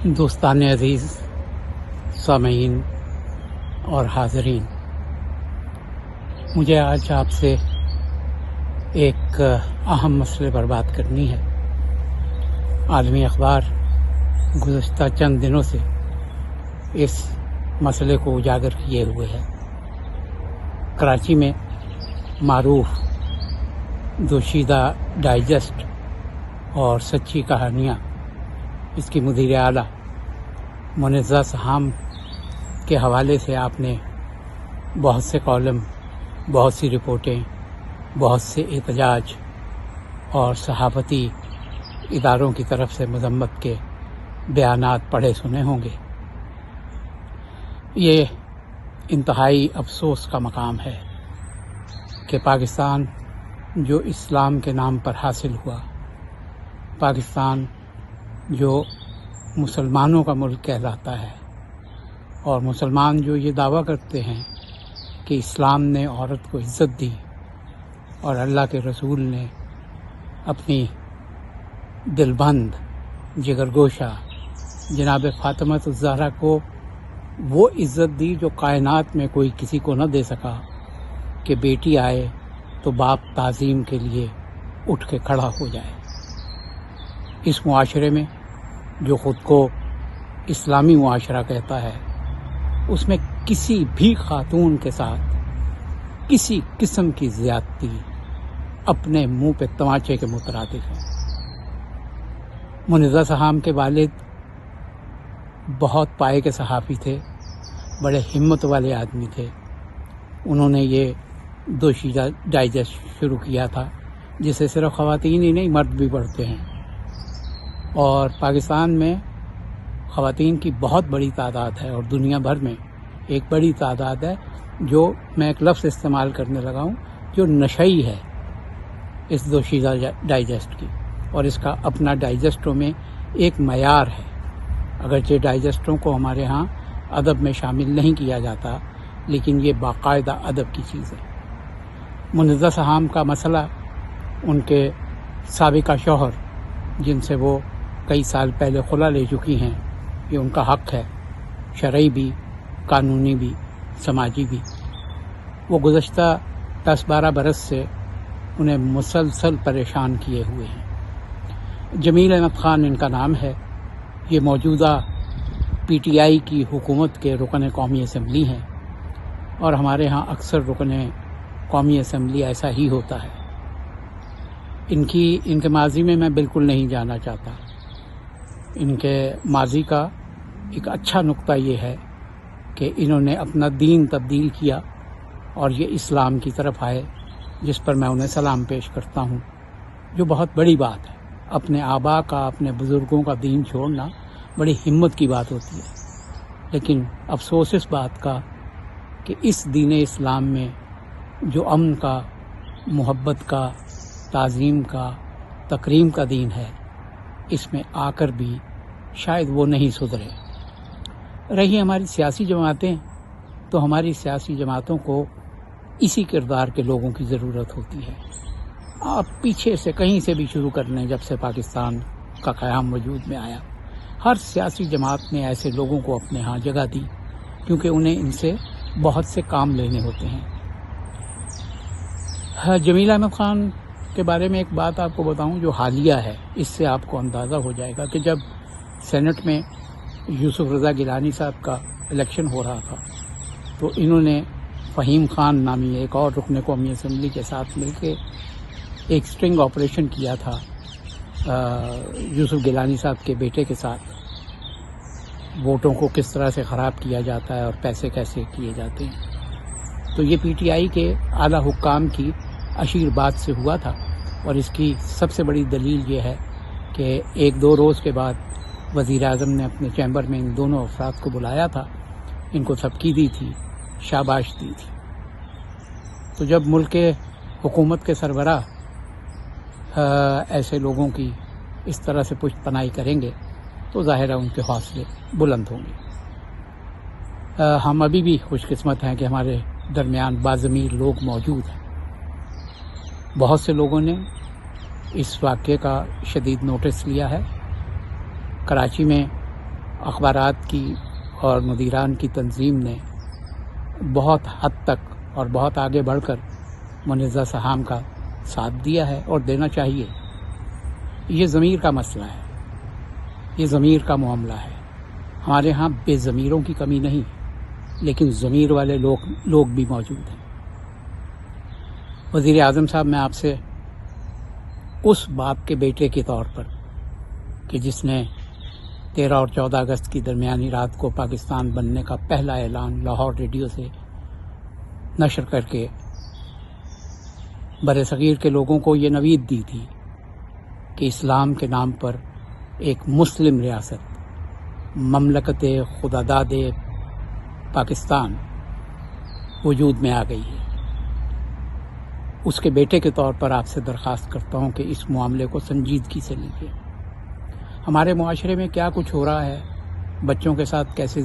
دوستان عزیز، سامعین اور حاضرین، مجھے آج آپ سے ایک اہم مسئلے پر بات کرنی ہے۔ عالمی اخبار گزشتہ چند دنوں سے اس مسئلے کو اجاگر کیے ہوئے ہے۔ کراچی میں معروف دوشیزہ ڈائجسٹ اور سچی کہانیاں، اس کی مدیر اعلیٰ منزہ سہام کے حوالے سے آپ نے بہت سے کالم، بہت سی رپورٹیں، بہت سے احتجاج اور صحافتی اداروں کی طرف سے مذمت کے بیانات پڑھے سنے ہوں گے۔ یہ انتہائی افسوس کا مقام ہے کہ پاکستان جو اسلام کے نام پر حاصل ہوا، پاکستان جو مسلمانوں کا ملک کہلاتا ہے، اور مسلمان جو یہ دعویٰ کرتے ہیں کہ اسلام نے عورت کو عزت دی اور اللہ کے رسول نے اپنی دلبند جگرگوشہ جناب فاطمہ الزہرا کو وہ عزت دی جو کائنات میں کوئی کسی کو نہ دے سکا، کہ بیٹی آئے تو باپ تعظیم کے لیے اٹھ کے کھڑا ہو جائے۔ اس معاشرے میں جو خود کو اسلامی معاشرہ کہتا ہے، اس میں کسی بھی خاتون کے ساتھ کسی قسم کی زیادتی اپنے منہ پہ تماچے کے مترادف ہے۔ منزہ سہام کے والد بہت پائے کے صحافی تھے، بڑے ہمت والے آدمی تھے۔ انہوں نے یہ دوشیزہ ڈائجسٹ شروع کیا تھا، جسے صرف خواتین ہی نہیں، مرد بھی پڑھتے ہیں، اور پاکستان میں خواتین کی بہت بڑی تعداد ہے، اور دنیا بھر میں ایک بڑی تعداد ہے جو میں ایک لفظ استعمال کرنے لگا ہوں، جو نشئی ہے اس دوشیزہ ڈائجسٹ کی، اور اس کا اپنا ڈائجسٹوں میں ایک معیار ہے۔ اگرچہ ڈائجسٹوں کو ہمارے ہاں ادب میں شامل نہیں کیا جاتا، لیکن یہ باقاعدہ ادب کی چیز ہے۔ منزہ سہام کا مسئلہ ان کے سابقہ شوہر، جن سے وہ کئی سال پہلے خلا لے چکی ہیں، یہ ان کا حق ہے، شرعی بھی، قانونی بھی، سماجی بھی۔ وہ گزشتہ 10-12 برس سے انہیں مسلسل پریشان کیے ہوئے ہیں۔ جمیل احمد خان ان کا نام ہے۔ یہ موجودہ پی ٹی آئی کی حکومت کے رکن قومی اسمبلی ہیں، اور ہمارے ہاں اکثر رکن قومی اسمبلی ایسا ہی ہوتا ہے۔ ان کے ماضی میں بالکل نہیں جانا چاہتا۔ ان کے ماضی کا ایک اچھا نقطہ یہ ہے کہ انہوں نے اپنا دین تبدیل کیا اور یہ اسلام کی طرف آئے، جس پر میں انہیں سلام پیش کرتا ہوں، جو بہت بڑی بات ہے۔ اپنے آباء کا، اپنے بزرگوں کا دین چھوڑنا بڑی ہمت کی بات ہوتی ہے، لیکن افسوس اس بات کا کہ اس دین اسلام میں جو امن کا، محبت کا، تعظیم کا، تکریم کا دین ہے، اس میں آ کر بھی شاید وہ نہیں سدھرے۔ رہی ہماری سیاسی جماعتیں، تو ہماری سیاسی جماعتوں کو اسی کردار کے لوگوں کی ضرورت ہوتی ہے۔ آپ پیچھے سے کہیں سے بھی شروع کر لیں، جب سے پاکستان کا قیام وجود میں آیا، ہر سیاسی جماعت نے ایسے لوگوں کو اپنے ہاں جگہ دی، کیونکہ انہیں ان سے بہت سے کام لینے ہوتے ہیں۔ جمیل احمد خان کے بارے میں ایک بات آپ کو بتاؤں جو حالیہ ہے، اس سے آپ کو اندازہ ہو جائے گا کہ جب سینٹ میں یوسف رضا گیلانی صاحب کا الیکشن ہو رہا تھا، تو انہوں نے فہیم خان نامی ایک اور رکن قومی اسمبلی کے ساتھ مل کے ایک سٹرنگ آپریشن کیا تھا یوسف گیلانی صاحب کے بیٹے کے ساتھ، ووٹوں کو کس طرح سے خراب کیا جاتا ہے اور پیسے کیسے کیے جاتے ہیں۔ تو یہ پی ٹی آئی کے اعلیٰ حکام کی اشیر بات سے ہوا تھا، اور اس کی سب سے بڑی دلیل یہ ہے کہ 1-2 روز کے بعد وزیر اعظم نے اپنے چیمبر میں ان دونوں افراد کو بلایا تھا، ان کو تھپکی دی تھی، شاباش دی تھی۔ تو جب ملک کے حکومت کے سربراہ ایسے لوگوں کی اس طرح سے پشت پناہی کریں گے، تو ظاہر ہے ان کے حوصلے بلند ہوں گے۔ ہم ابھی بھی خوش قسمت ہیں کہ ہمارے درمیان باضمیر لوگ موجود ہیں۔ بہت سے لوگوں نے اس واقعے کا شدید نوٹس لیا ہے۔ کراچی میں اخبارات کی اور مدیران کی تنظیم نے بہت حد تک اور بہت آگے بڑھ کر منزہ سہام کا ساتھ دیا ہے اور دینا چاہیے۔ یہ ضمیر کا مسئلہ ہے، یہ ضمیر کا معاملہ ہے۔ ہمارے ہاں بے ضمیروں کی کمی نہیں، لیکن ضمیر والے لوگ بھی موجود ہیں۔ وزیر اعظم صاحب، میں آپ سے اس باپ کے بیٹے کے طور پر کہ جس نے 13 اور 14 اگست کی درمیانی رات کو پاکستان بننے کا پہلا اعلان لاہور ریڈیو سے نشر کر کے بر صغیر کے لوگوں کو یہ نوید دی تھی کہ اسلام کے نام پر ایک مسلم ریاست مملکت خداداد پاکستان وجود میں آ گئی ہے، اس کے بیٹے کے طور پر آپ سے درخواست کرتا ہوں کہ اس معاملے کو سنجیدگی سے لیجیے۔ ہمارے معاشرے میں کیا کچھ ہو رہا ہے، بچوں کے ساتھ کیسے